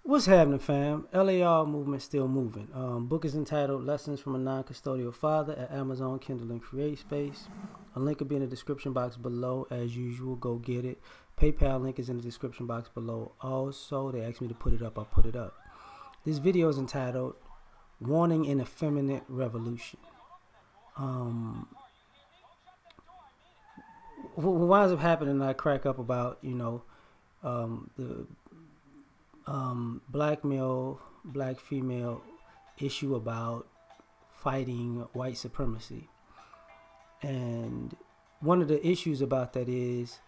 What's happening, fam? L.A.R. movement still moving. Book is entitled Lessons from a Non-Custodial Father at Amazon, Kindle, and Create Space. A link will be in the description box below as usual. Go get it. PayPal link is in the description box below. Also, they asked me to put it up. I put it up. This video is entitled Warning an Effeminate Revolution. What winds up happening, I crack up about, the black male, black female issue about fighting white supremacy. And one of the issues about that is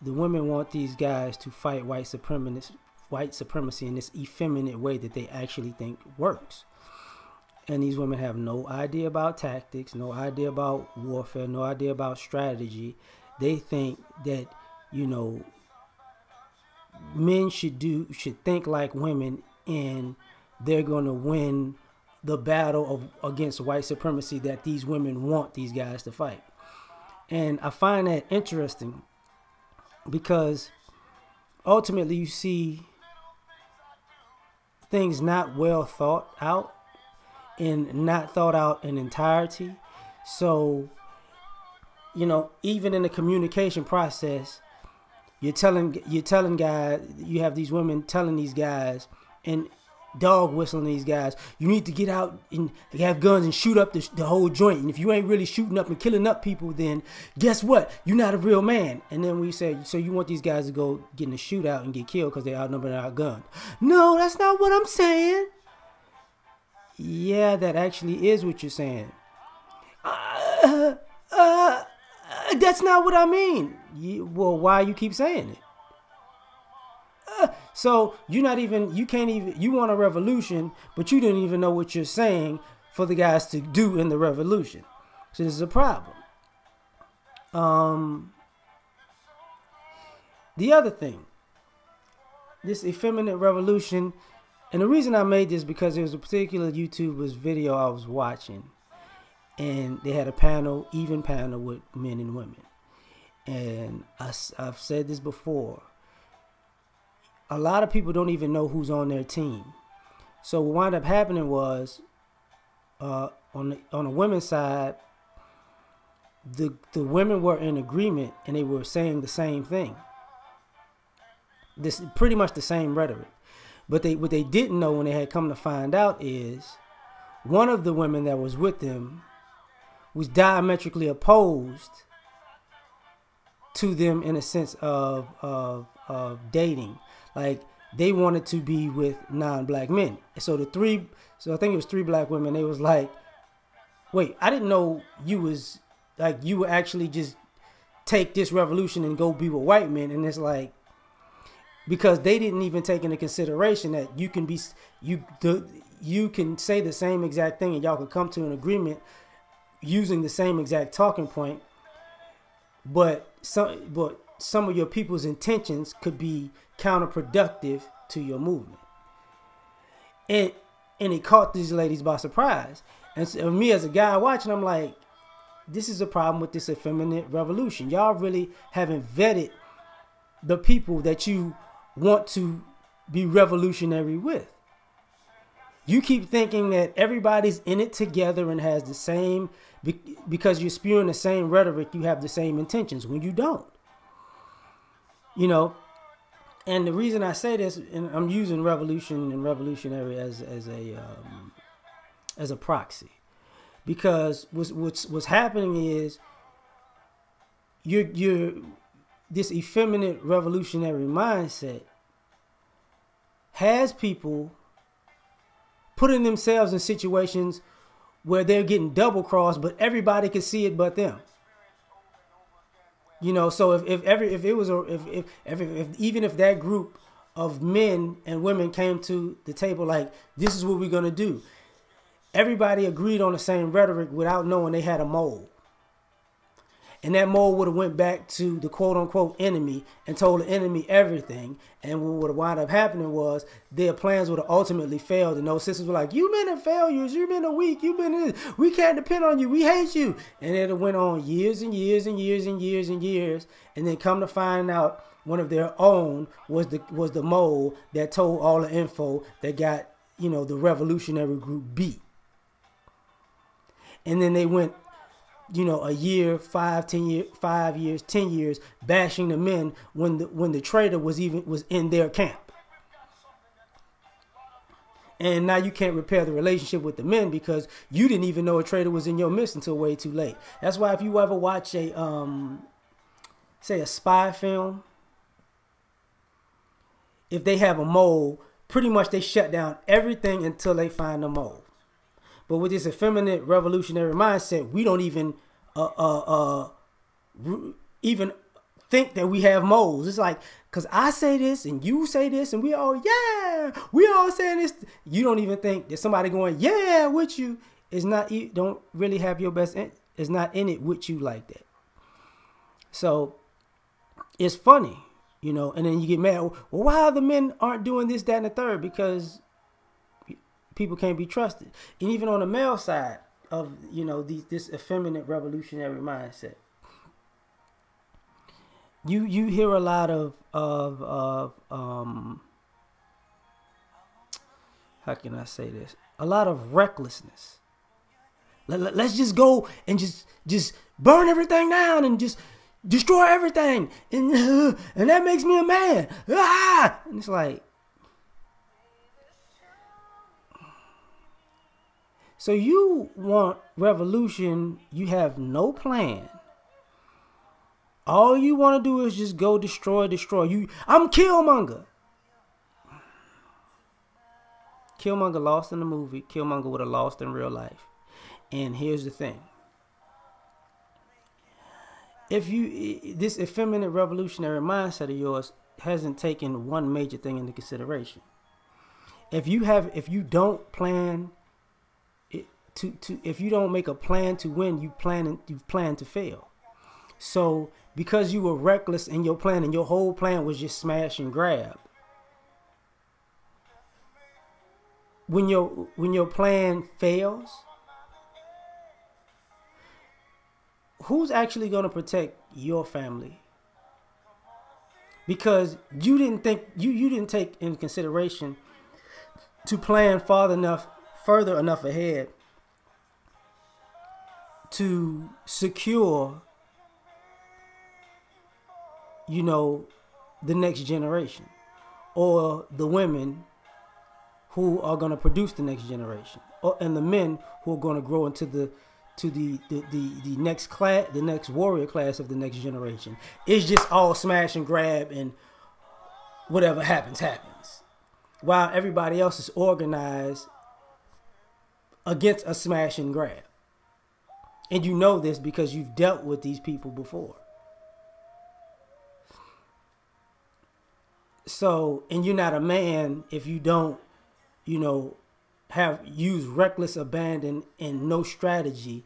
the women want these guys to fight white supremacy in this effeminate way that they actually think works. And these women have no idea about tactics, no idea about warfare, no idea about strategy. They think that, men should think like women, and they're going to win the battle against white supremacy that these women want these guys to fight. And I find that interesting because ultimately you see things not well thought out and not thought out in entirety. So, even in the communication process, you're telling guys, you have these women telling these guys and dog whistling these guys, you need to get out and have guns and shoot up the whole joint. And if you ain't really shooting up and killing up people, then guess what? You're not a real man. And then we say, so you want these guys to go get in a shootout and get killed because they're outnumbered and outgunned. No, that's not what I'm saying. Yeah, that actually is what you're saying. That's not what I mean. Well, why you keep saying it? So you want a revolution, but you didn't even know what you're saying for the guys to do in the revolution. So this is a problem. The other thing, this effeminate revolution, and the reason I made this because there was a particular YouTuber's video I was watching, and they had a even panel with men and women. And I've said this before. A lot of people don't even know who's on their team. So what wound up happening was, on the women's side, the women were in agreement and they were saying the same thing. This pretty much the same rhetoric. But what they didn't know when they had come to find out is one of the women that was with them was diametrically opposed to them in a sense of dating. Like, they wanted to be with non-black men. So I think it was 3 black women. They was like, wait, I didn't know you would actually just take this revolution and go be with white men. And it's like, because they didn't even take into consideration that you can say the same exact thing and y'all could come to an agreement using the same exact talking point, but some of your people's intentions could be counterproductive to your movement. And it caught these ladies by surprise. And so me as a guy watching, I'm like, this is a problem with this effeminate revolution. Y'all really haven't vetted the people that you want to be revolutionary with. You keep thinking that everybody's in it together and has the same, because you're spewing the same rhetoric, you have the same intentions, when you don't. And the reason I say this, and I'm using revolution and revolutionary as a proxy, because what's happening is you're this effeminate revolutionary mindset has people putting themselves in situations where they're getting double crossed, but everybody can see it but them. So if that group of men and women came to the table like, this is what we're gonna do, everybody agreed on the same rhetoric without knowing they had a mole. And that mole would have went back to the quote-unquote enemy and told the enemy everything. And what would have wound up happening was their plans would have ultimately failed. And those sisters were like, you men are failures. You men are weak. You men, we can't depend on you. We hate you. And it went on years and years and years and years and years. And then come to find out one of their own was the mole that told all the info that got, you know, the revolutionary group beat. And then they went, you know, a year, 5 years, 10 years, bashing the men when the traitor was in their camp. And now you can't repair the relationship with the men because you didn't even know a traitor was in your midst until way too late. That's why if you ever watch a say a spy film, if they have a mole, pretty much they shut down everything until they find the mole. But with this effeminate revolutionary mindset, we don't even even think that we have moles. It's like, because I say this and you say this and we all saying this. You don't even think that somebody going, yeah, with you is not, don't really have your best, is not in it with you like that. So it's funny, you know, and then you get mad. Well, why the men aren't doing this, that, and the third? Because people can't be trusted. And even on the male side of, you know, this effeminate revolutionary mindset, you hear a lot of how can I say this? A lot of recklessness. Let's just go and just burn everything down and just destroy everything, and that makes me a man. And it's like, so you want revolution, you have no plan. All you want to do is just go destroy. I'm Killmonger. Killmonger lost in the movie. Killmonger would have lost in real life. And here's the thing. If this effeminate revolutionary mindset of yours hasn't taken one major thing into consideration. If you don't plan if you don't make a plan to win, you've planned to fail. So because you were reckless in your plan and your whole plan was just smash and grab, when your plan fails, who's actually going to protect your family? Because you didn't take into consideration to plan further enough ahead to secure, you know, the next generation or the women who are going to produce the next generation, and the men who are going to grow into the next class, the next warrior class of the next generation. It's just all smash and grab and whatever happens. While everybody else is organized against a smash and grab. And you know this because you've dealt with these people before. So, and you're not a man if you don't, you know, use reckless abandon and no strategy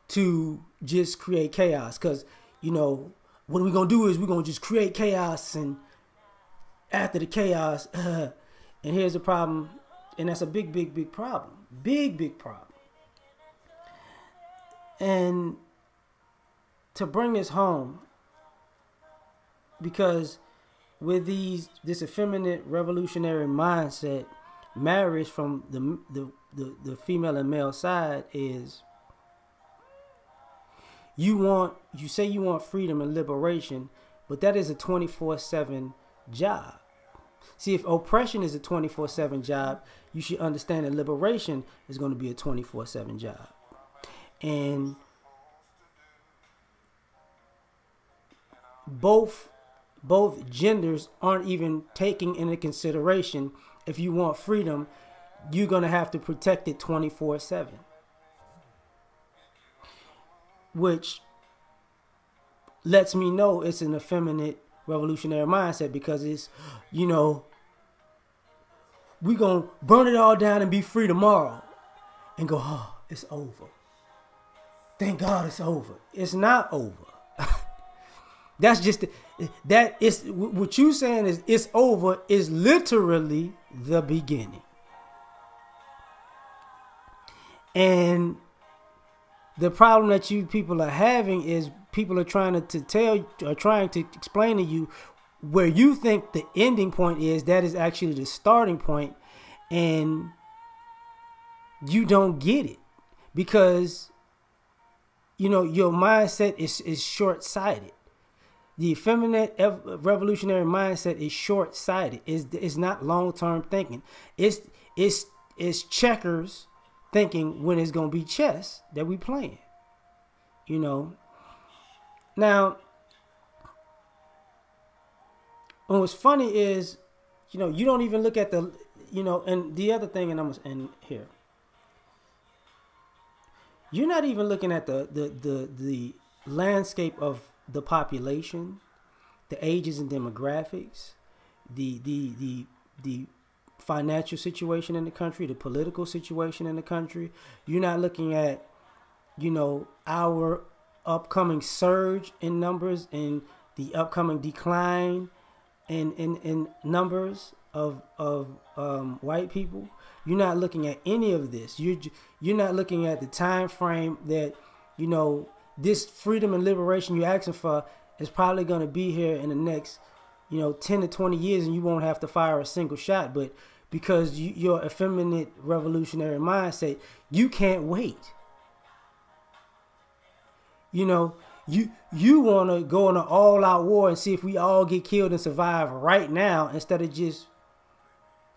to just create chaos. Because, you know, what we're going to do is we're going to just create chaos, and after the chaos, and here's the problem, and that's a big problem. Big problem. And to bring this home, because with this effeminate revolutionary mindset, marriage from the female and male side is you say you want freedom and liberation, but that is a 24/7 job. See, if oppression is a 24/7 job, you should understand that liberation is going to be a 24/7 job. And both genders aren't even taking into consideration, if you want freedom, you're going to have to protect it 24/7. Which lets me know it's an effeminate revolutionary mindset, because it's, you know, we're going to burn it all down and be free tomorrow and go, oh, it's over. Thank God it's over. It's not over. That's just, that is what you saying is it's over is literally the beginning. And the problem that you people are having is people are trying to explain to you where you think the ending point is, that is actually the starting point, and you don't get it because your mindset is short-sighted. The effeminate revolutionary mindset is short-sighted. It's not long-term thinking. It's checkers thinking when it's gonna be chess that we playing. Now, and what's funny is, you don't even look at the, and the other thing, and I'm and here, you're not even looking at the landscape of the population, the ages and demographics, the financial situation in the country, the political situation in the country. You're not looking at, our upcoming surge in numbers and the upcoming decline in numbers of white people. You're not looking at any of this. You're not looking at the time frame that this freedom and liberation you're asking for is probably going to be here in the next 10 to 20 years, and you won't have to fire a single shot. But because your effeminate revolutionary mindset, you can't wait. You want to go on an all-out war and see if we all get killed and survive right now instead of just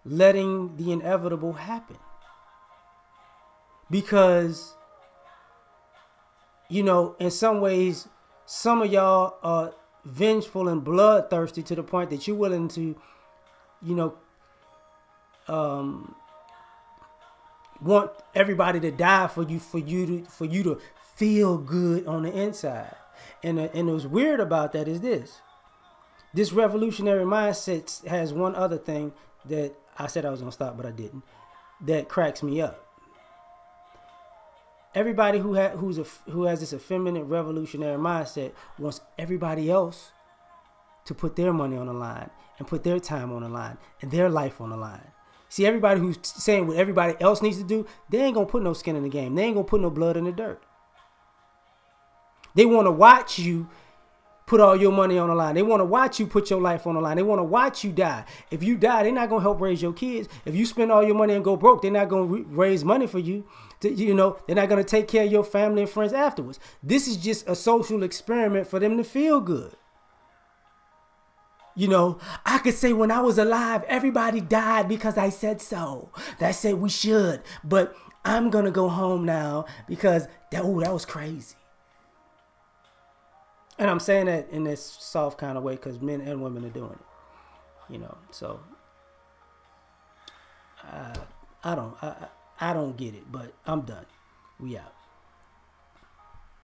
letting the inevitable happen. Because, in some ways, some of y'all are vengeful and bloodthirsty to the point that you're willing to, want everybody to die for you to feel good on the inside. And what's weird about that is this revolutionary mindset has one other thing that I said I was going to stop, but I didn't, that cracks me up. Everybody who has this effeminate revolutionary mindset wants everybody else to put their money on the line and put their time on the line and their life on the line. See, everybody who's saying what everybody else needs to do, they ain't going to put no skin in the game. They ain't going to put no blood in the dirt. They want to watch you put all your money on the line. They want to watch you put your life on the line. They want to watch you die. If you die, they're not going to help raise your kids. If you spend all your money and go broke, they're not going to raise money for you. They're not going to take care of your family and friends afterwards. This is just a social experiment for them to feel good. I could say when I was alive, everybody died because I said so. That said we should. But I'm going to go home now because that was crazy. And I'm saying that in this soft kind of way because men and women are doing it. So I don't get it, but I'm done. We out.